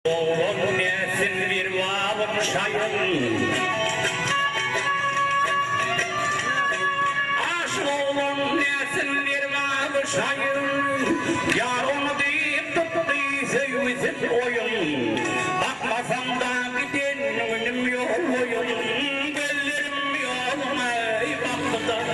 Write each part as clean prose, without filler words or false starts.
Oğlum nesin bir vavun şayın Aşk oğlum nesin bir vavun şayın Yar onu deyip tuttuysa yüzün oyun Bakmasam da gidin önüm yol boyun Gözlerim yoluna baktı da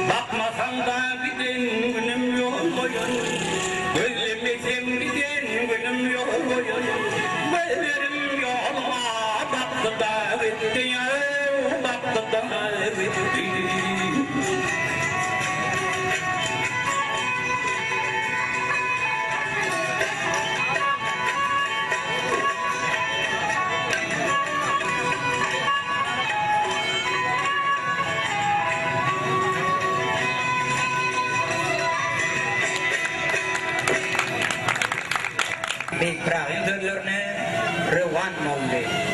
Bakmasam da gidin günüm yol boyun Gözlemesem gidin günüm yol boyun Gözlerim yoluma baktı da bitti ya Baktı da bitti Big Brother dörlerine revan oldu.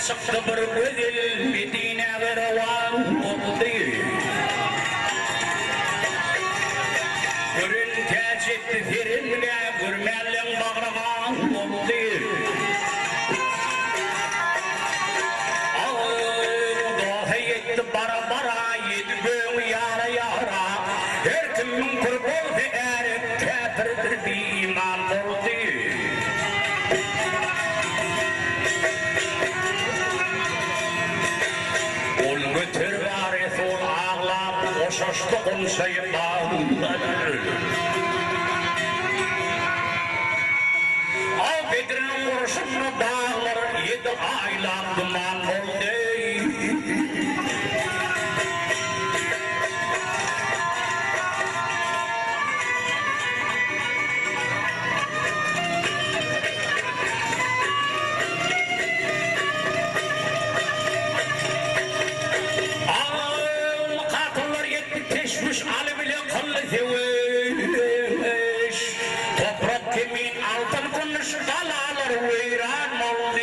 Sakta berbedil bidine gerawan oldu. Görün tecid firinle görmelen bağraman oldu. Doğa yetti bara bara yedi göğü yara yara. Her kimin kurbol eğer kafirdir bir iman oldu. Götür varis ol ağlar, boşaştığın şeytanlar. Al Bedir'in vuruşunu dağlar, yedi aylar duman oldu. Ali bile kıllı seviş Toprak kimin altın konuş dalalar veyran oldu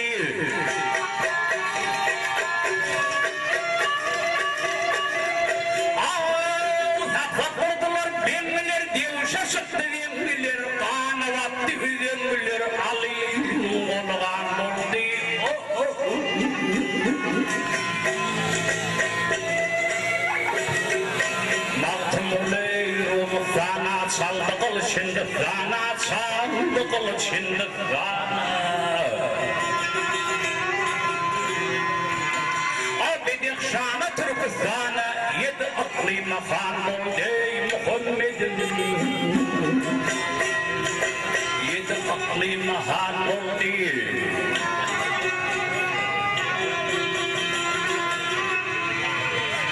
Zafak oldular bengiler diye şaşıktı bengiler Kanı vattı bengiler Ali olgan oldu Saldıkıl şimdi gana, saldıkıl şimdi gana Abidik şanı Türkistan'a yedi aklima fanım ey Muhammed'im Yedi aklima fanım değil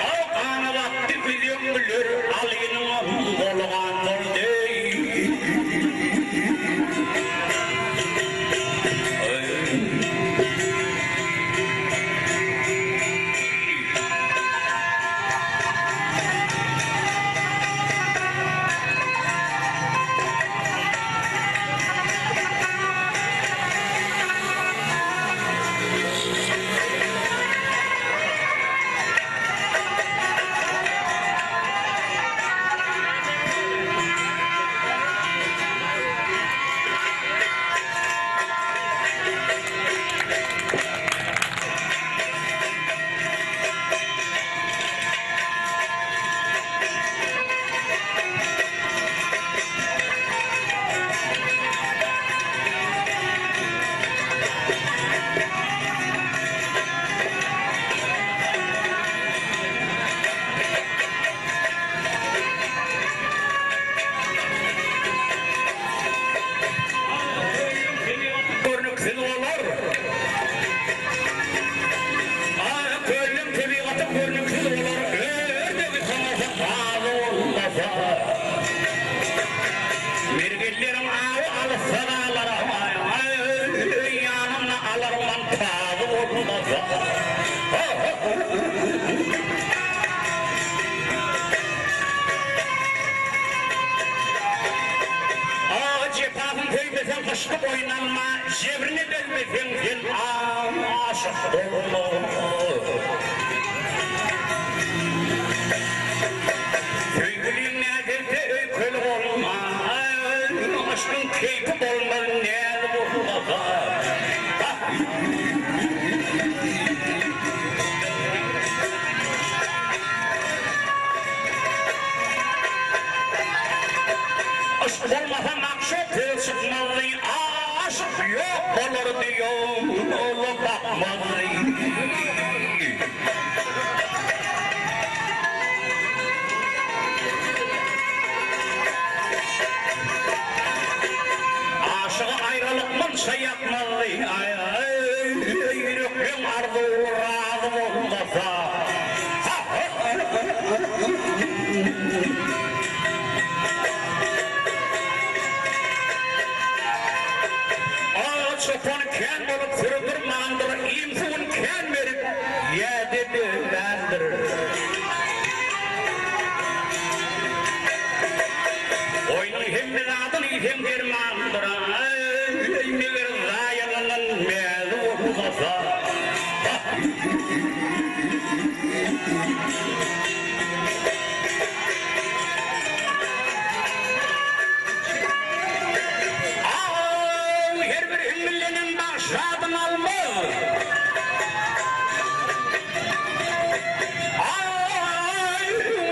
O kanı vakti bizim bilir Ali'nin olgan aşk olmasa maksat çıkmalı, aşk yok olur diyor, oğlum bakmalı. Aşığı ayrılık mı yapmalı, yüreğim ardı razım olmasa. Çoban ken olup sürüdür mandır, imsun ken verip yedidi bendir. Oyunu hem biladın hem germandır, neler zayanının mezi olmasa. Şadım alma.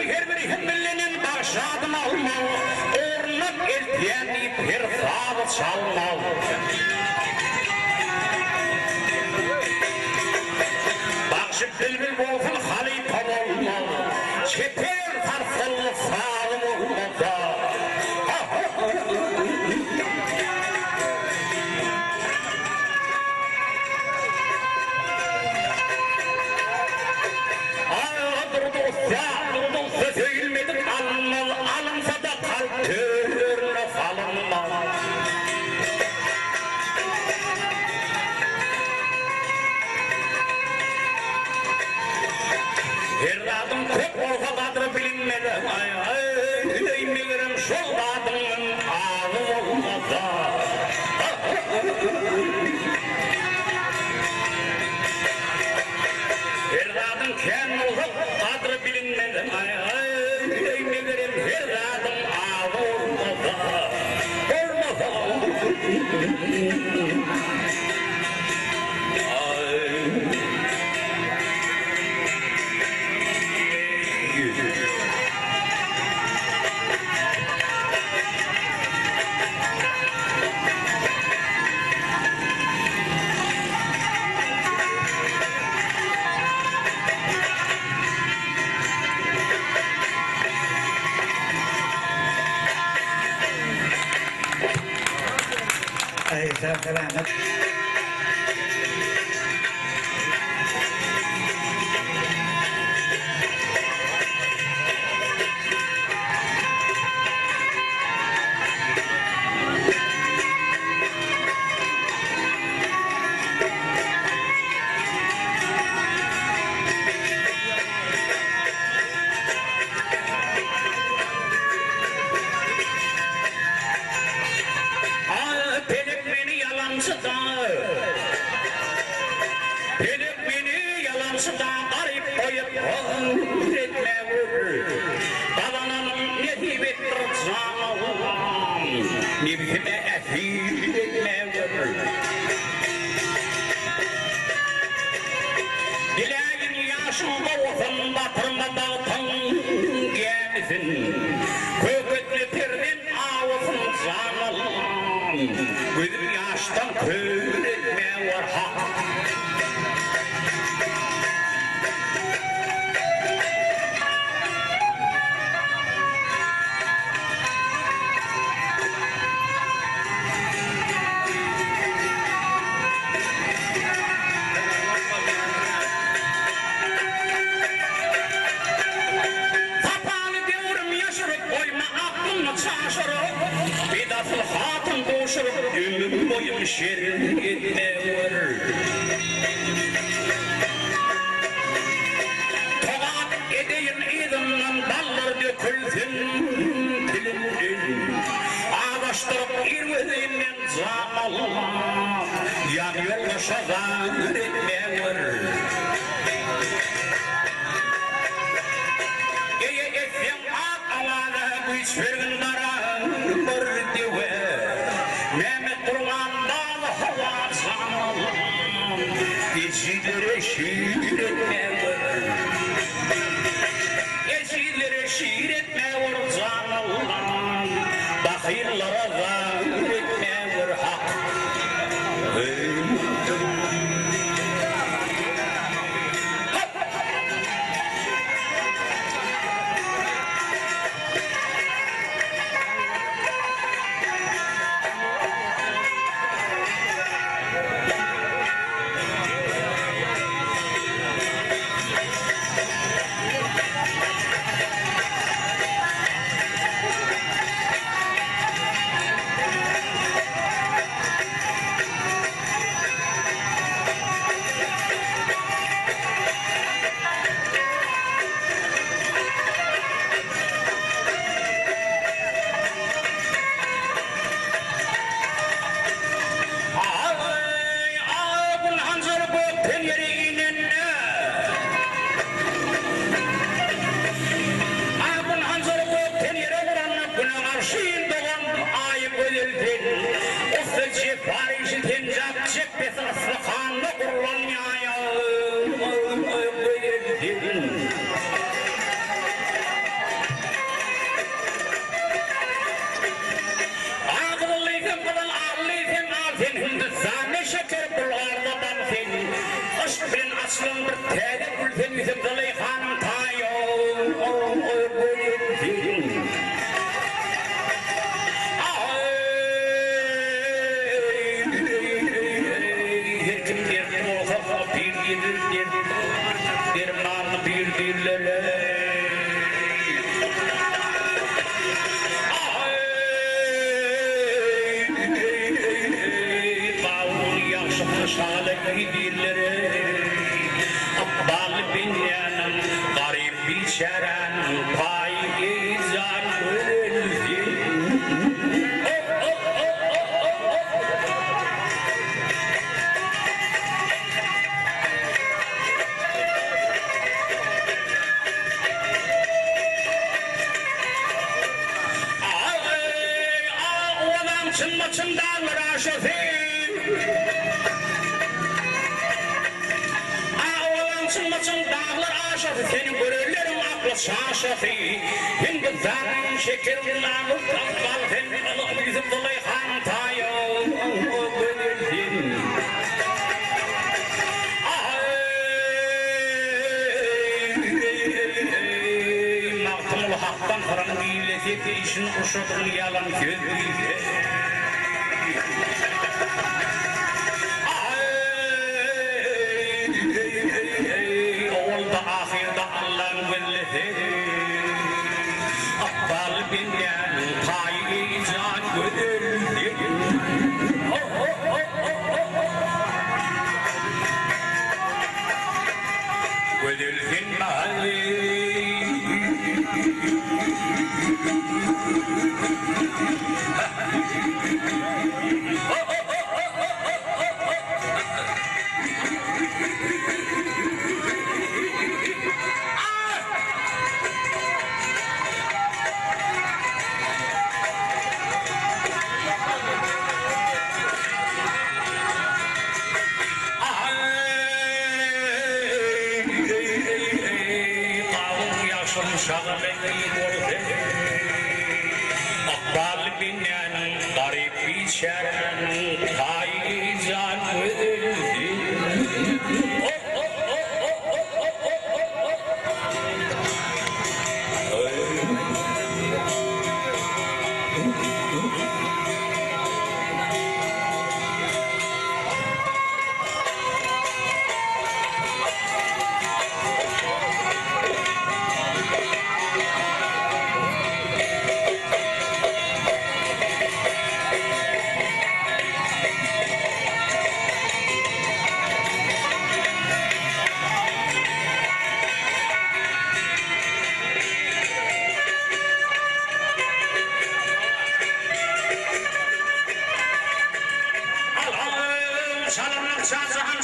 Her bir hemmillenin başadım alma. Ornak ertiyeni bir sağlık çalma. Bakşık bülbül olsun halifa olma. Çeper sarsılı sağım olmasa. Alınsa da kalp türüne salınmaz. Her adım çok olsa kadri bilinmedi. Bilirim şu adımın ağzı olmasa. Her adım ken olsa kadri bilinmedi. Bilirim her adım ağzı olmasa. Selam. Gözüm yaştan kör etme var hak. Kapalı diyorum yaşırıp koyma aklımı çaşırıp. Bir dasıl hatun koşurup ömrüm boyum şerin etme var. Tokat edeyim idimden ballar dökülsün dilimden. Ağaçtırıp irvediğimden zamallah. Yan yolda şazan etme var. Esem ak alana güç vergin dara bir dive. Mehmet Kur'an dağlı hava zamallah. Eşilere şiir etme var. Eşilere şiir etme var zamallah. Bakir شاشخي هند الزان شكر الله أفضل هند الله يزد الله يخان تايو مغتم الحقا فرنجي لثي تيشن أشطر يالان كذي أول دا آخر دا الله نولثي أقبال بنيان طايقي جان ودردي ودلفين مالي أقبال بنيان قريب في شارع طايزان وذلفي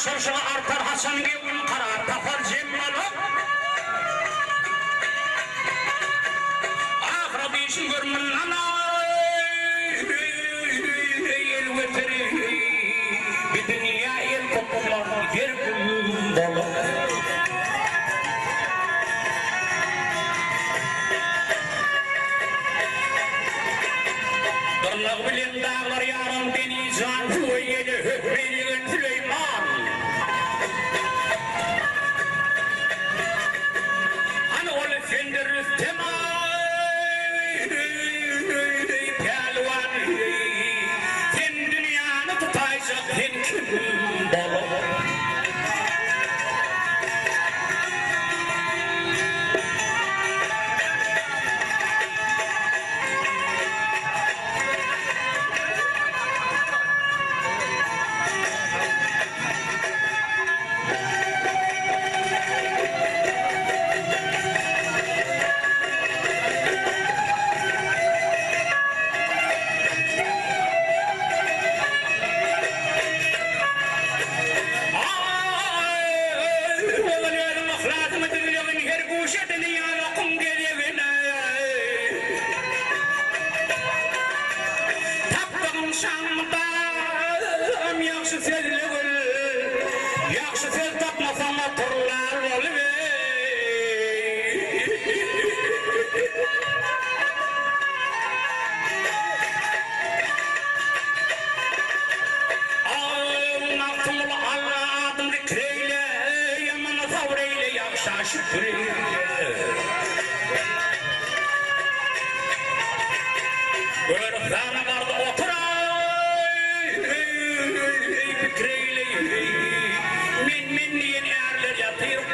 شرشل أرتر حسن جيون قرار تفر جمالو آخر بيشنقر من أنا الوتري بدنيا الكبار يركم دولو درلغ بلين داغلر يارم ديني زان فوية بيني سليمان فندر الثماي بيالوان فين دنيا نتطايزة فين كبالو من مني أعلى يطير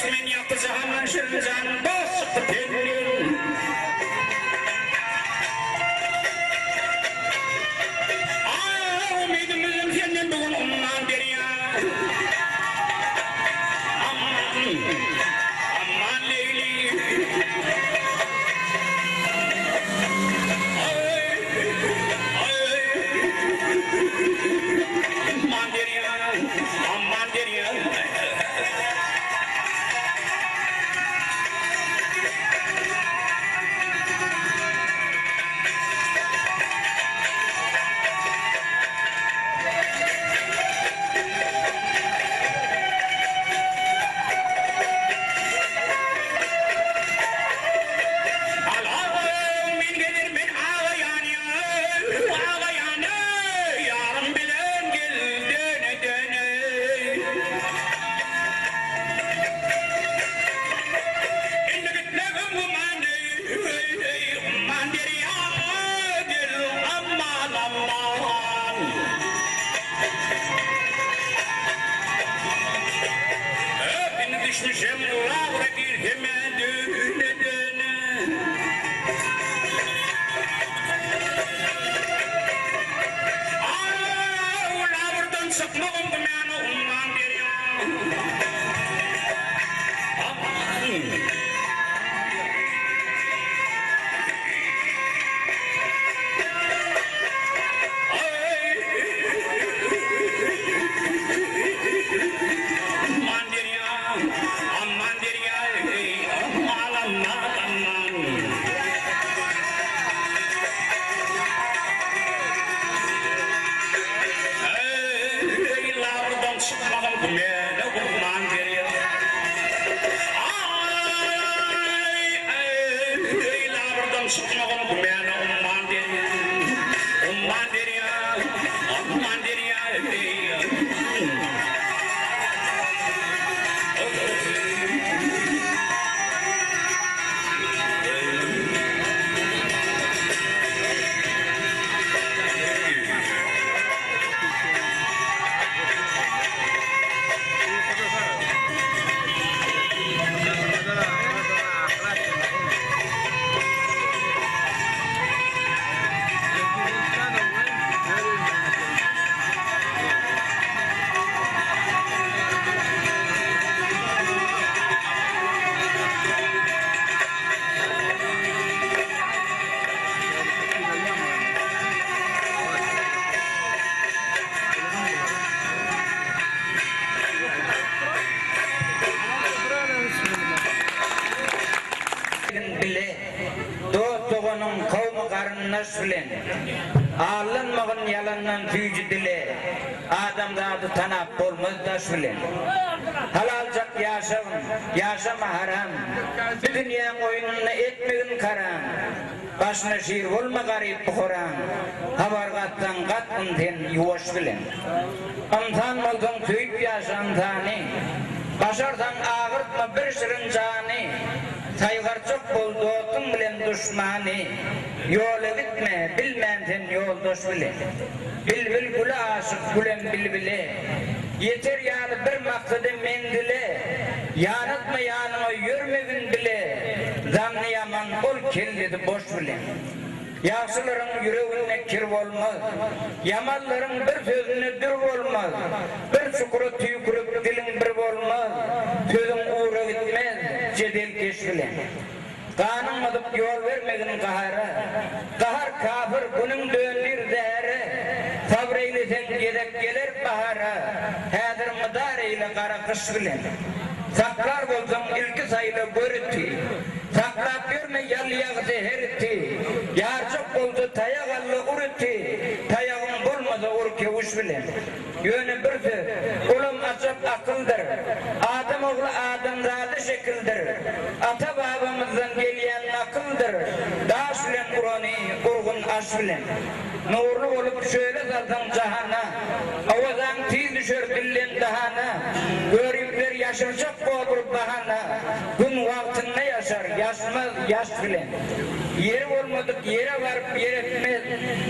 ismin yaptı hemen şırıncan bozuk tenin. Umidimizin senden bugün ondan beri ya. Aman Leyli. Aman deri ya. Aman deri ya. bilen ağlanmağın yalandan tüyücü dile adamzadı tanap olmaz daş bilen halalcak yaşamın yaşama haram bir dünya oyununu etmegin karam başına şiir olma garip bukuran habargattan katın ten yuvaş bilen antan maldan tüyüp yaşantani başardan ağırtma bir şirin cani Saygar çok boldu otun bilen düşmani yola gitme bilmenden yoldaş bile bilbil gülü aşık gülen bilbile yeter yani bir maksadı mendile yanıtma yanıma yürmegin bile zanlı yaman ol kelledi boş bile Yaşlıların yüreğine kir olmaz, yamanların bir sözüne dür olmaz, bir çukuru tüykürüp dilin bir olmaz, sözün uğra gitmez, cedel keşfilen. Kanun adıp yol vermegin kahara, kahar kafir bunun döndür değeri, sabreylesen gedek gelir bahara, hadir mıdar eyle kara kış bilen. Saklar bolsam ilki sayılı görüttü, saklap görme yalyağısı heritti, yarcık oldu tayagallı urutti, tayağın bulmadı urki uş bilen. Yönü bir söz, ulum açıp akıldır, Adem oğlu Ademzadı şekildir, ata babamızdan geliyen akıldır, daş bilen urani, urgun aş bilen. Nurlu olup şöyle zaten cahana, avazan tiz düşür dillen dahana, görüpler yaşıracak olur bahana, gün vaktinde yaşar, yaşmaz yaş bilen. Yeri olmadık yere varıp yer etmez,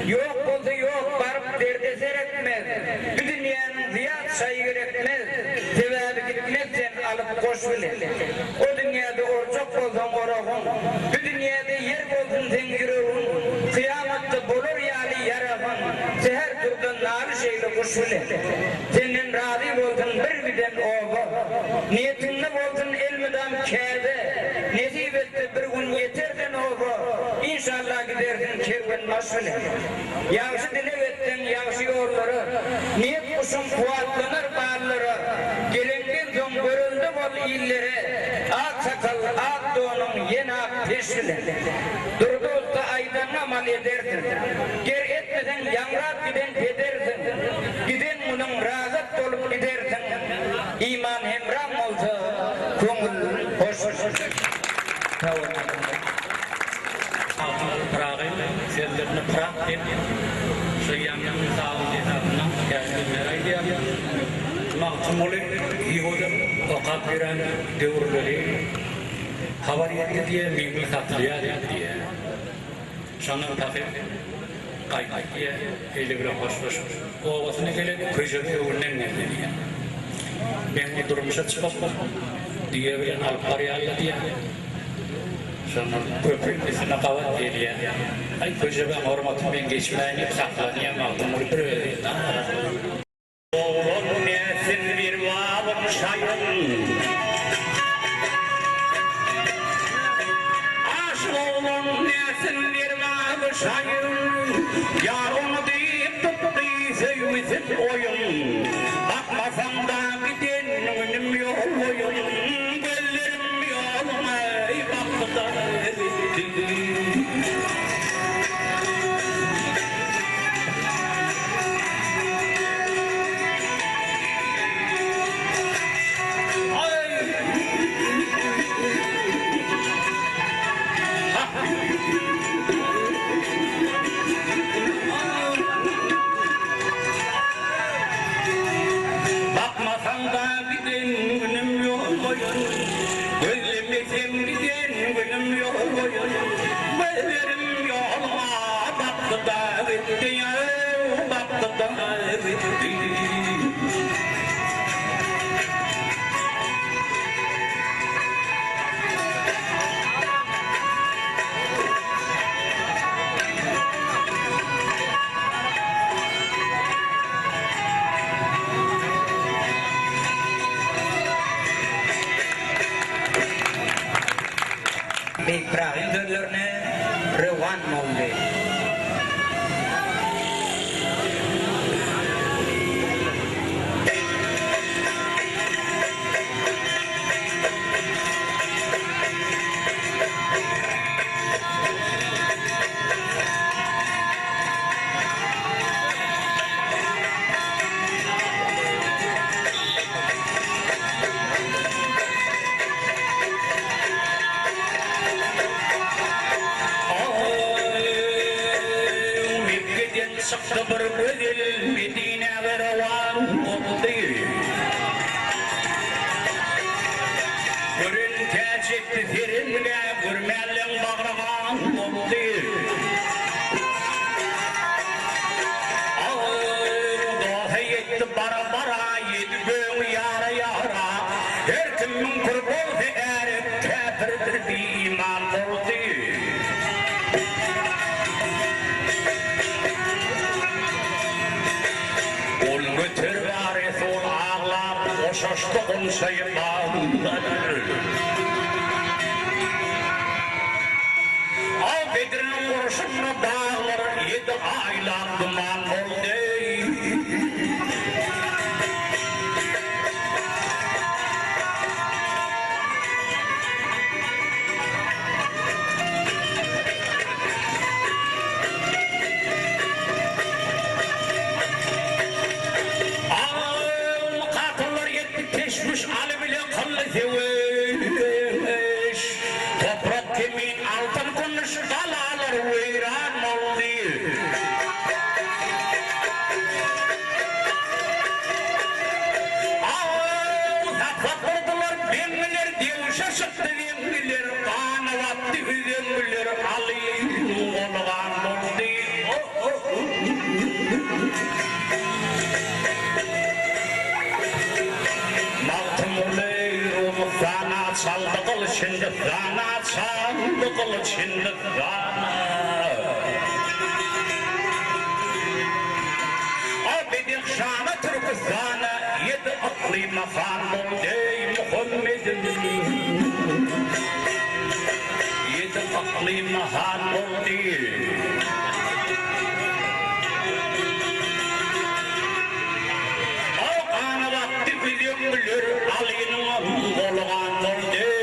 yok oldu yok varıp derde seyretmez, bir dünyanın ziyad sayı gerekmez, sevabı gitmezsen alıp koş bilen. O dünyada orcak bolsan orağın, bu dünyada yer bolsun sen yüreğin, kıyamatta bolur yali yarağın, seher turdan nari şeyle kuş bilen. Senden razı bolsun bir biden oğu, niyetinle bolsun elmidam kâde, nesip etti bir gün yeterden oğu, İnşallah gidersin kervan baş bilen. Yavşı dilek ettin yavşı yolları, niyet kuşun kuvvetlenir bağları, gelenden son görüldü bol illere, ak sakal, ak doğunun yeni ak peşilen. Durdu usta aydan amal edersin, ger etmeden yanrat giden pedersin, giden bunun razat dolup gidersin, iman hemram olsa, köngül hoş. Pırağın, sellerini pırağ deyip, şu yanının sağlığı hesabından kendimlere diye mahtumulu yiğudu, o kapiren devurları haber yetti diye mimli tatlıya diye. Şanlı takip, kaykay diye, eli bile hoş hoş. O ovasına geledi, köşede öğünden geldi diye. Ben bu durmuşa çıkıp diye bilen alıp arayarla diye. Şunun köprüsüne kavat geliyor. Ay köşebe hormatım ben geçmeyinip saklanıyor mahtumur bir öyle. Oğlum nesin bir vabım şayın. Aşk oğlum nesin bir vabım şayın. Yarın deyip tuttuysa yüzün oyun. Bakmasam da giden önüm yol oyun. Bellerim yoluma baktı da bakmasam da giden önüm yol oyun. Gözlemesem giden önüm yol oyun. Bellerim yoluma baktı da bitti ya, baktı da bitti. İbrahim döllerine revan oldu. Çıktı bir güzel Medine ve revan oldu. Görün tercihti zerinle görmellen bağrağan oldu. Doğa yetti bara bara yedi göğü yara yara. Her kimin kurboldu erip kafirdir bir iman oldu. Götür varis ol ağlar, boşaştığın şeytanlar. Al Bedir'in vuruşunu dağlar, 7 aylar duman oldu. Ali bile kallı seviş. Toprak kimin altın konuş dalalar veyran oldu. Hindistana Abedi Şam'a Türkistan'a Yedi aklima hanım Ey Muhammed'in Yedi aklima hanım değil O ana vakti bilimler Ali'nin olağan değil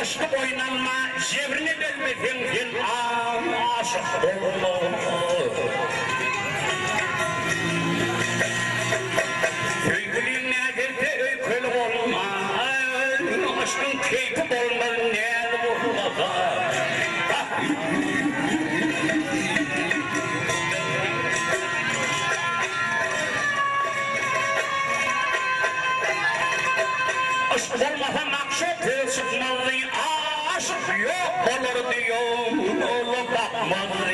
Aşkı oynanma, cevrini bilmedin fil aşık olma. Öykülüğün nedir de öykülü olma, aşkın keyfi olmaz ne olmaz. Aşk olmasa maksat çıkmalı, aşk yok olur diyor, ola bakmalı.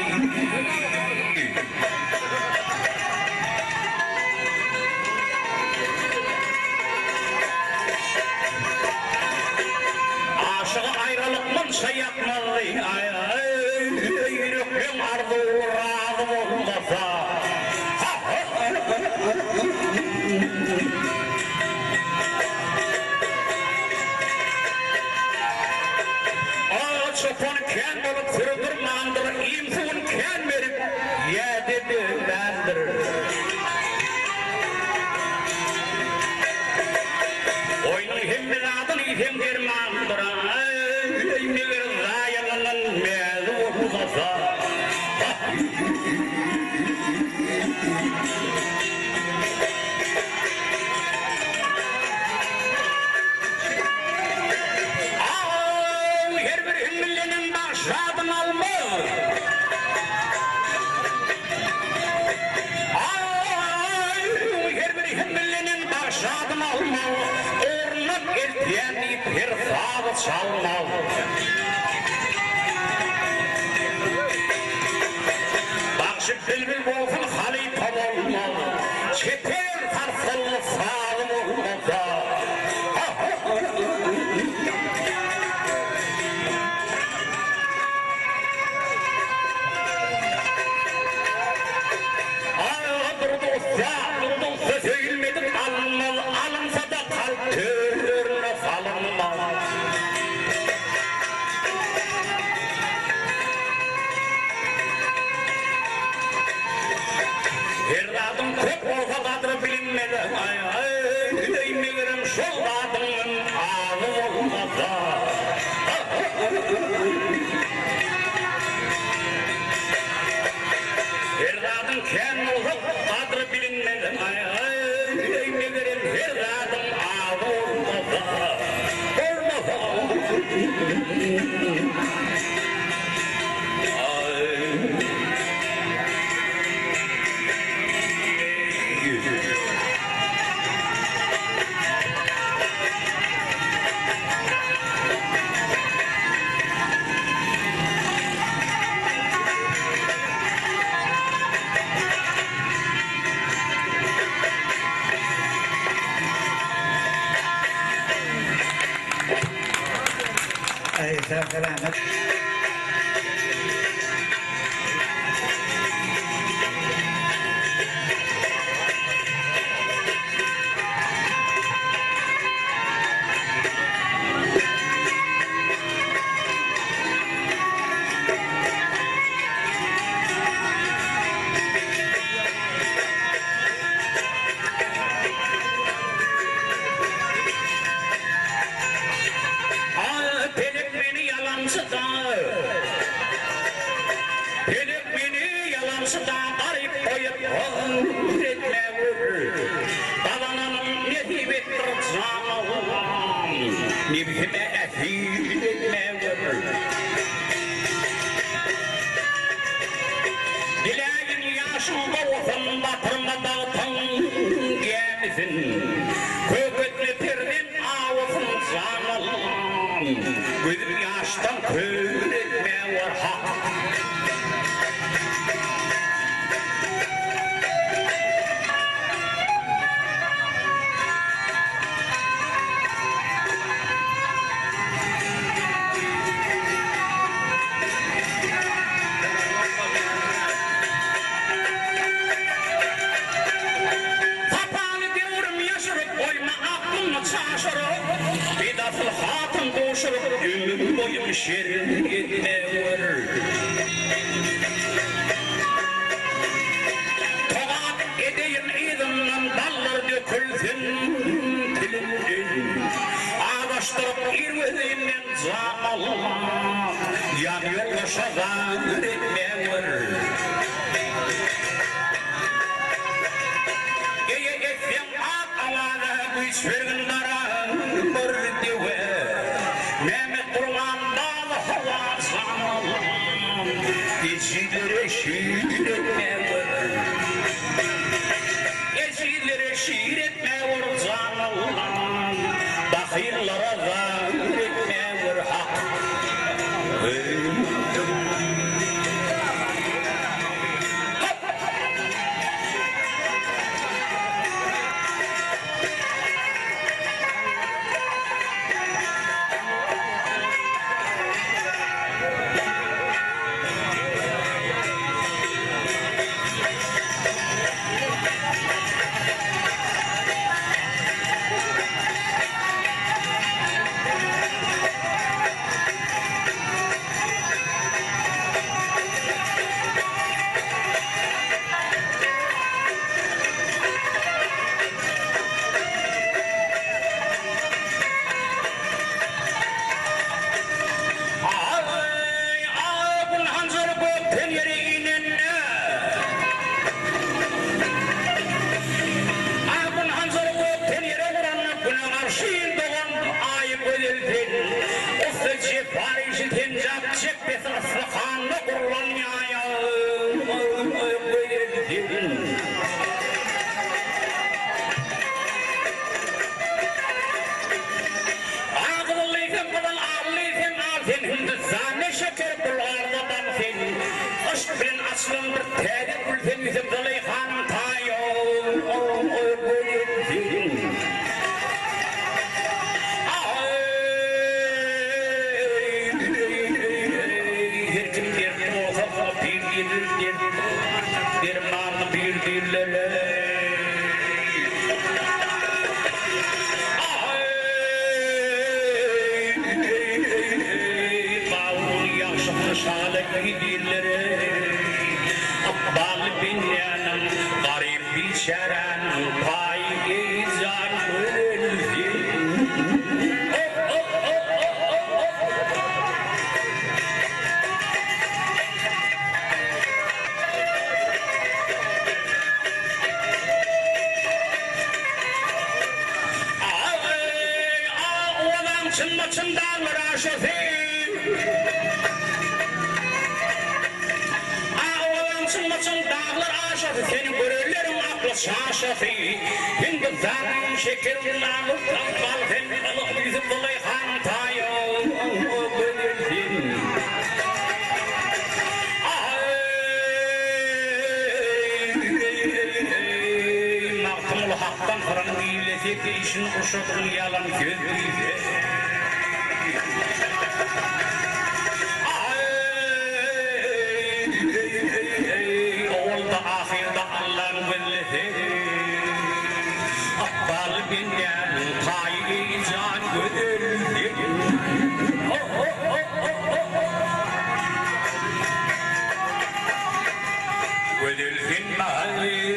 Aşığı ayrılıkmansa yapmalı, yüreğim ardı uğradı olmasa. Çopun ken olup kurdurmandır, imfun ken verip yedidi bendir. Oyunun hem miladın hem dermandır, eymeler zayanının mezi olmasa. Şadım alma. Her bir hemmillenin başadım alma. Ornak ertiyeni bir sağlık çalma. Bakşık bilbil bolsun halifa olma. Çeper tarsılı sağım olmasa. Herdadım kök olsa kadri bilinmedi. Eymeğirim şol adımın ağzı olmasa. Herdadım ken olsa kadri bilinmedi. Eymeğirim herdadım ağzı olmasa. selamet. Oldu ahirde Allah'ın vellehi Akbal binden kayı can gönüldü Gönüldün mahalli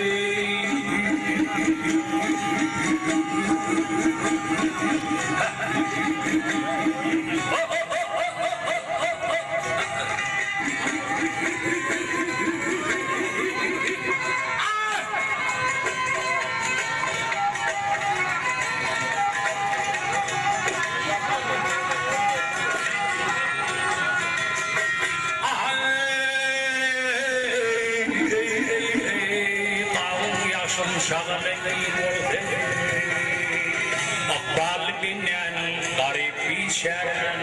Akbal binen garip içeren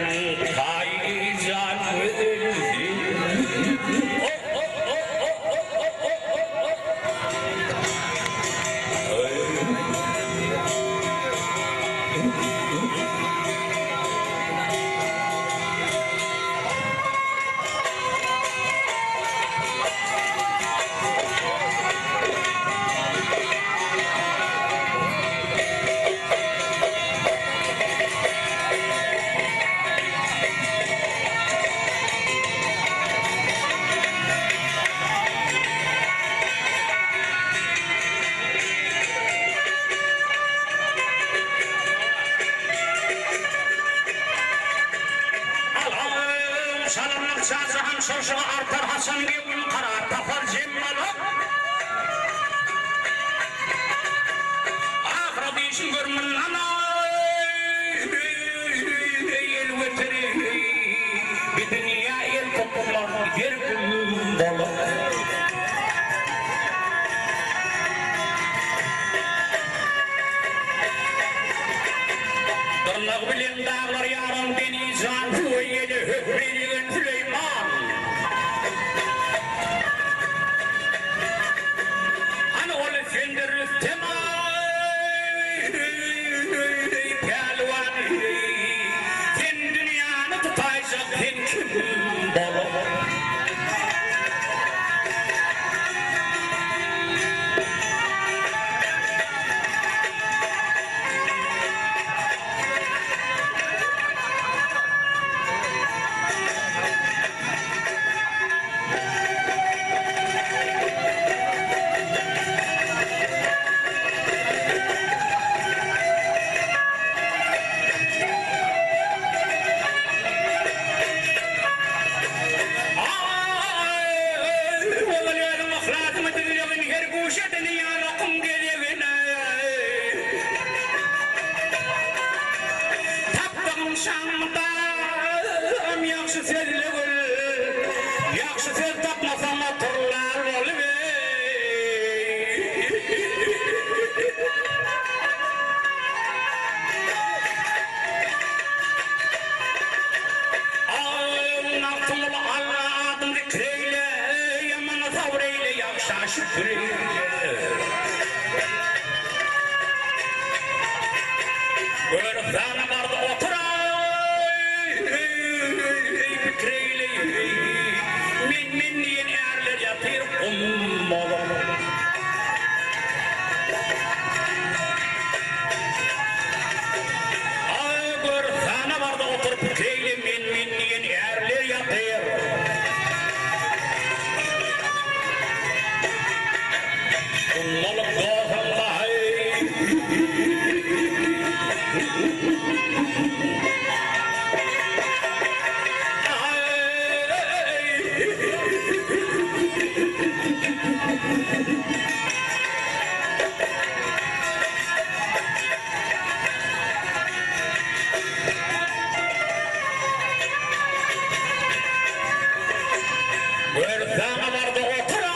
kayıcan öldü Şalanlık şahzıhan şoşuğa artar Hasan gibi kara tapar cemmalı Akrab işin görmün ana El veteri Bir dünya el toplar Yer gülüm dolu Dırnak bilen dağlar yarın beni can Hüveyeli hüveyeli Süleyman Hani oğlu sendir Rüstem'a Pelvan Sen dünyanı tutacak sen kim dolu Dağına vardı oturay Fikreyle Min diyen erler yatır ummalı Ağır dağına vardı otur Fikreyle min diyen erler yatır Ummalı doğallahi Dağına vardı oturay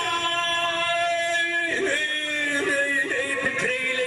Fikreyle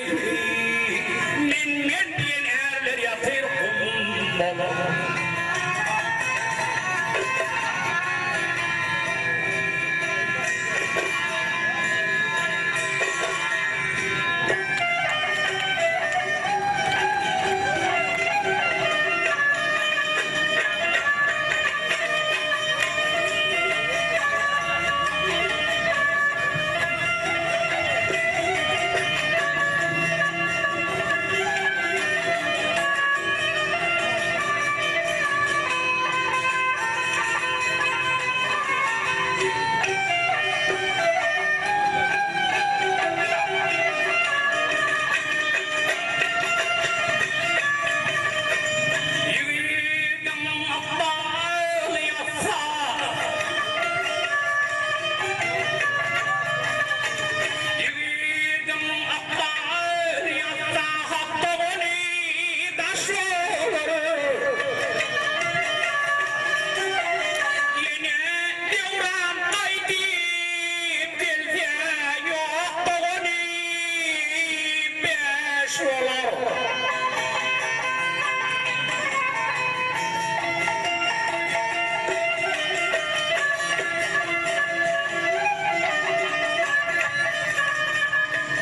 olur.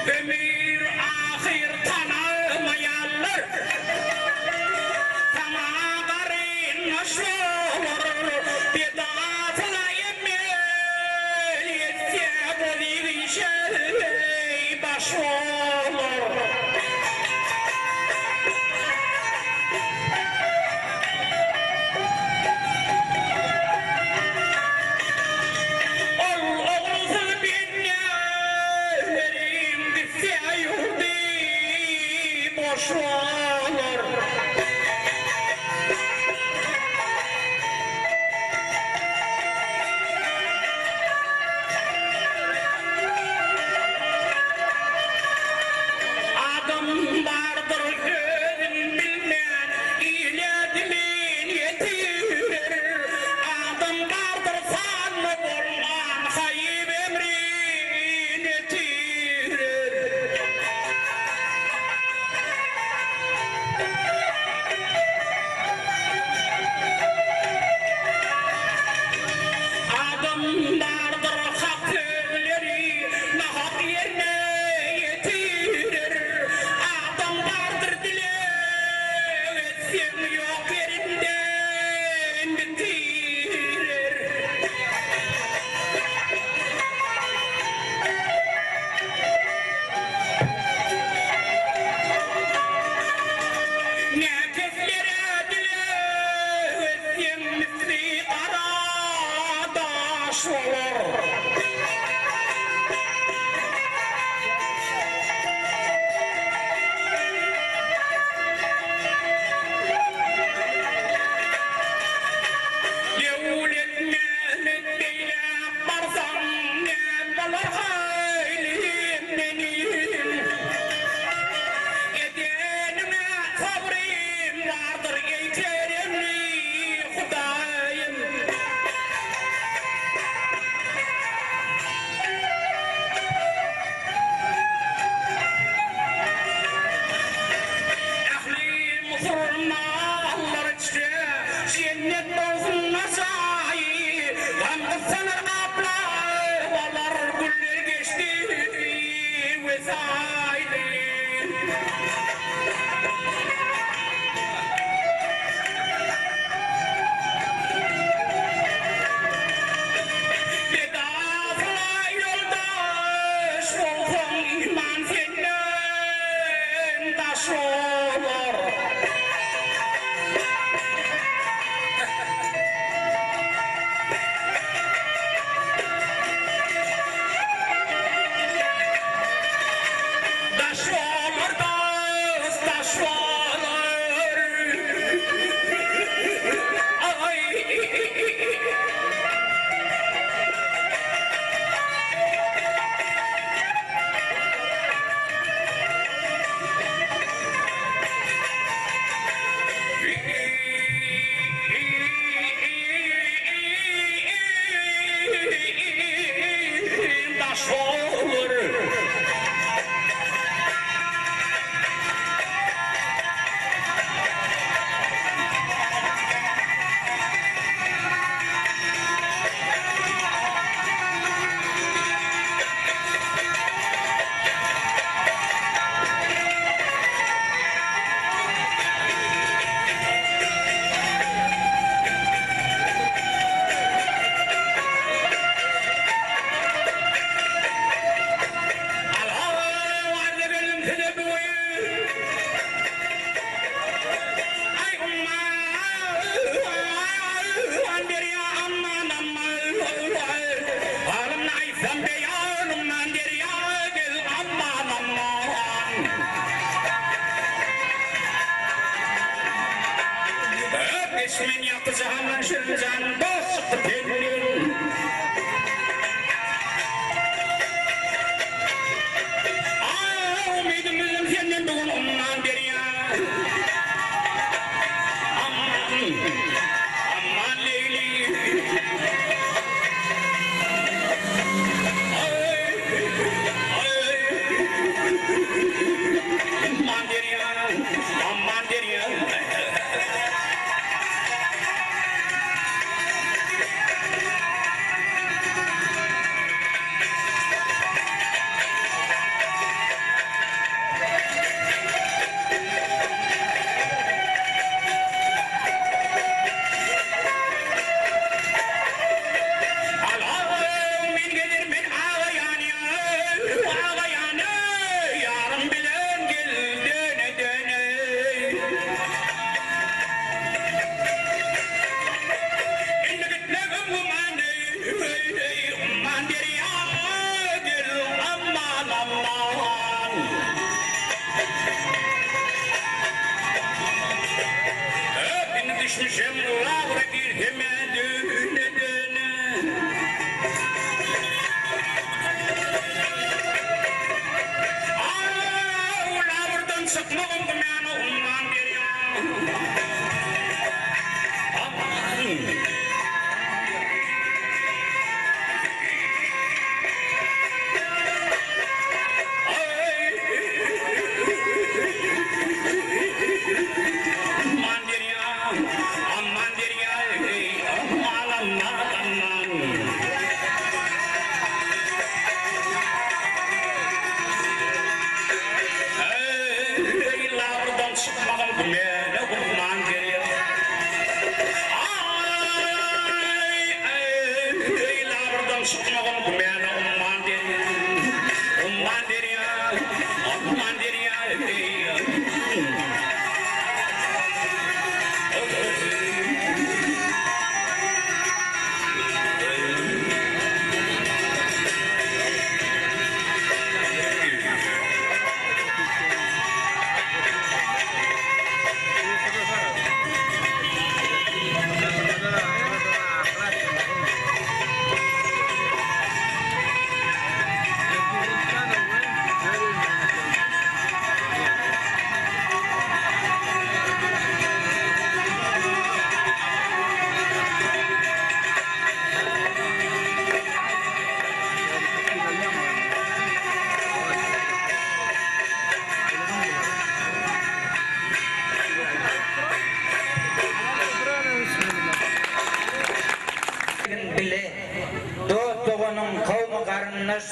Ömür ahir tanımayanlar sana garın aşılır bir dağıtla emel yetse bu bir şey baş olur. Oğlum benim bitse yurdi boş olur. Adım vardır gözüm bilmeyen iletimin yetirir. Adım vardır sanma olman hayib emrin yetirir. Adım vardır hak sözleri nahak yerine yetirir. Adım vardır dile etsin yok yerinden bitirir. Nefeslere dile etsin misli karadaş olur. Devlet Mehmet Bey'le barsam ne balar haylim benim. Edenime sabrim vardır ey keremli Hudayım. Ahli Müslümanlar işte cennet olsun mesai. Hem kısalar kaplar valar güller geçti vesaire. Bedafla yoldaş olsun iman senden taş olur. Taş olur dost, taş olur. Ay. düşmüşüm lavra girhime düğünedene. Lavradan çıkmağım beni ondan geliyor.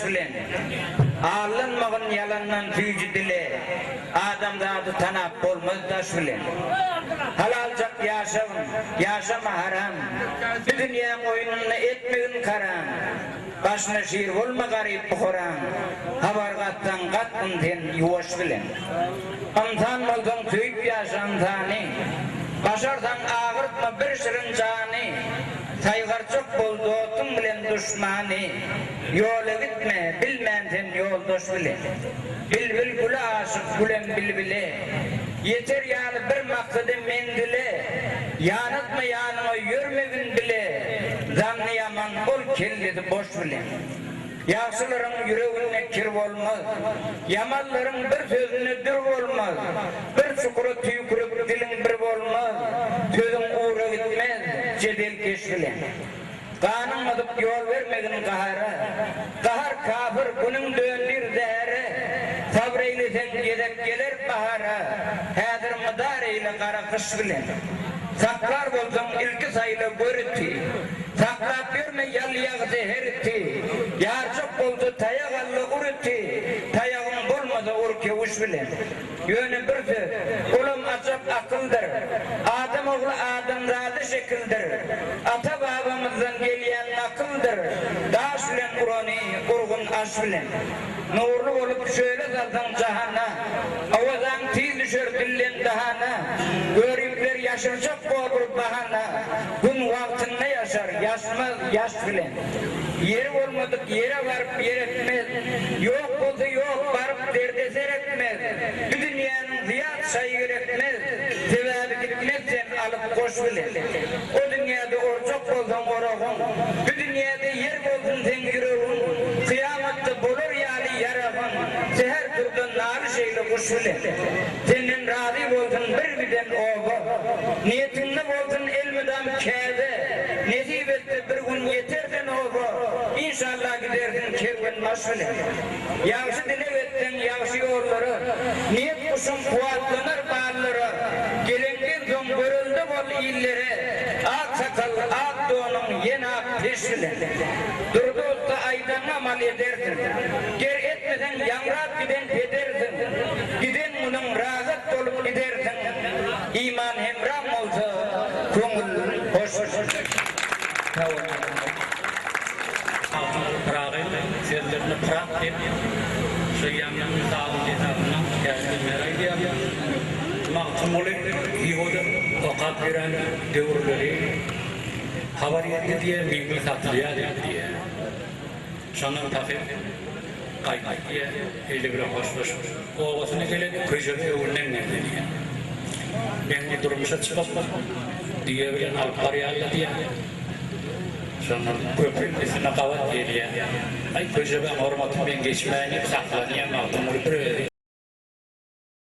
Bilen ağlanmağın yalandan tüyücü dile adamda adı tanap olmaz taş bilen halalcak yaşama haram bir dünya oyununu etmeyin karam başına şiir olma garip bukuram habargattan kattın ten yuvaş bilen amtan maldan tüyüp yaşam tani başardan ağırtma bir şirin cani Saygarcık buldu otun bilen düşmani yola gitme bilmenden yoldaş bile Bilbil gülü aşık gülen bilbile Yeter yani bir maksadı mendile Yanıtma yanıma yürmegin bile Zanlı yaman ol kelledi boş bile Yaşlıların yüreğine kir olmaz Yamalların bir sözüne dür olmaz Bir çukuru tüykürüp dilin bir olmaz Sözün uğra gitmez cedel keşfile Kanun adıp yol vermegin kahara Kahar kafir bunun döndür değeri Sabreylesen yedek gelir bahara Hadir mıdar eyle kara kış bile Saklar bolsam ilki sayılı görüntü Saklap görme yalıyak zehirti Yarcık boldu tayagallı urüti Tayağın bolmadı urke uç bile Yönü bir söz Ulam acap akıldır Adam oğlu adamzadı şekildir Ata babamızdan geliyen akıldır Daş bilen urani urgun aş bilen Nurlu olup şöyle zaten cahana Avazan tiz düşer dillen dahana Görüpler yaşıracak olur bahana Gün vaktinde yaşar yaşmaz yaş bilen Yeri olmadık yere varıp yer etmez Yok oldu yok varıp derde seyretmez Bu dünyanın ziyad sayı gerekmez Sevabı gitmezsen alıp koş bilen O dünyada orçak olsan orağın Bu dünyada yer olsun sen yüreğin Kıyamatta bulur yali yarağın Seher turdan nari şeyle kuş bilen Senin razı olsun bir biden oğlu Niyetinde olsun elmidam kâde Nesip etti bir gün yeterden oğlu İnşallah gidersin kerven maşvile Yavşı dile ettin yavşı yolları Niyet kuşun kuvvetlenir bağları Gelinden son görüldü bol illere Ak sakal ak doğunun yeni ak peşvile Durdu olsa aydan amal edersin Ger etmeden yanrak giden pedersin Giden bunun razat dolup gidersin İman hemram olsa Kongul hoş Pırağın sözlerini pırağ deyip Şu yanının sağlık hesabından Gelsin merak ediyor Mahkum olup Yihuda Okat veren devirleri Haber yetti diye Bilgi satılıyor diye Şanın takip Kaynak diye Eli bile hoş Oğlasını gelip Köşede öğünden nerede diye Ben bir durmuşa çıkıp diye bilen alıp karayarlı diye. Sonra köprünün üstüne kavat geliyor. Ay köşe ben hormatım ben geçmeyeni saklanayım aldım.